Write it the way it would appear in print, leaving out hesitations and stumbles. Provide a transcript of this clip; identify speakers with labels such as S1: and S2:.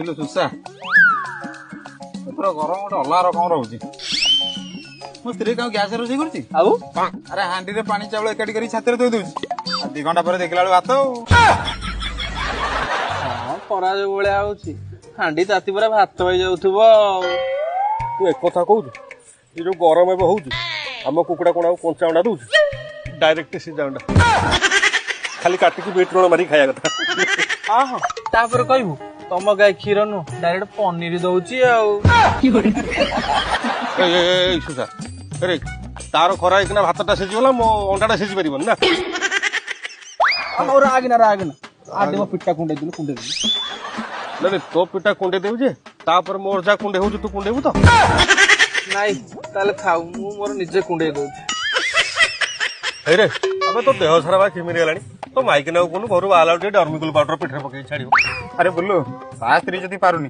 S1: ସୁସା ଏଥର ଗରମ ଗୋଟେ ଅଲଗା ରକମ ରହୁଛି। ମୋ ସ୍ତ୍ରୀ କଣ ଗ୍ୟାସ ରୋଷେଇ କରୁଛି?
S2: ଆଉ
S1: ଆରେ ହାଣ୍ଡିରେ ପାଣି ଚାଉଳ ଏକାଠି କରି ଛାତରେ ଥୋଇ ଦଉଛି। ଆଉ 2 ଘଣ୍ଟା ପରେ ଦେଖିଲା ବେଳୁ ଭାତ ଆଉ।
S2: ହଁ ଖରା ଯୋଉ ଭଳିଆ ହଉଛି ହାଣ୍ଡି ତାତି ପୁରା ଭାତ ହେଇଯାଉଥିବ ଆଉ।
S3: ତୁ ଏକଥା କହୁଛୁ? ଏ ଯୋଉ ଗରମ ଏବେ ହଉଛି ଆମ କୁକୁଡ଼ା କଣ ଆଉ କଞ୍ଚା ଅଣ୍ଡା ଦଉଛି? ଡାଇରେକ୍ଟ ସିଝା ଅଣ୍ଡା ଖାଲି କାଟିକି ବିଟ୍ ଲୁଣ ମାରିକି ଖାଇବା କଥା।
S2: ହଁ ହଁ ତାପରେ କହିବୁ ତମ ଗାଈ କ୍ଷୀର ନୁହଁ ଡାଇରେକ୍ଟ ପନିର ଦଉଛି ଆଉ।
S3: ଏଇ ସୁସା ଆରେ ତାର ଖରା ହେଇକିନା ଭାତଟା ସିଝିଗଲା ମୋ ଅଣ୍ଡାଟା ସିଝି ପାରିବନି ନା।
S2: ରାଗିନା ଆଜି ମୋ ପିଠା କୁଣ୍ଡେଇ ଦେଲୁ।
S3: ନାଇଁ ତୋ ପିଠା କୁଣ୍ଡେଇ ଦେବି ଯେ ତାପରେ ମୋର ଯାହା କୁଣ୍ଡେଇ ହଉଛି ତୁ କୁଣ୍ଡେଇବୁ ତ?
S2: ନାଇଁ ତାହେଲେ ଖାଉ ମୁଁ ମୋର ନିଜେ କୁଣ୍ଡେଇ ଦଉଛି।
S3: ହେଇରେ ଏବେ ତୋ ଦେହ ସାରା ବା ଖିମିରି ହେଲାଣି। ତ ମାଇକିନାକୁ କହୁନୁ ଘରୁ ବାହାରିଲା ଟିକେ ଡର୍ମିକୁଲ ପାଉଡର ପିଠରେ ପକେଇକି ଛାଡିବ।
S1: ଆରେ ବୁଲୁ ତା ସ୍ତ୍ରୀ ଯଦି ପାରୁନି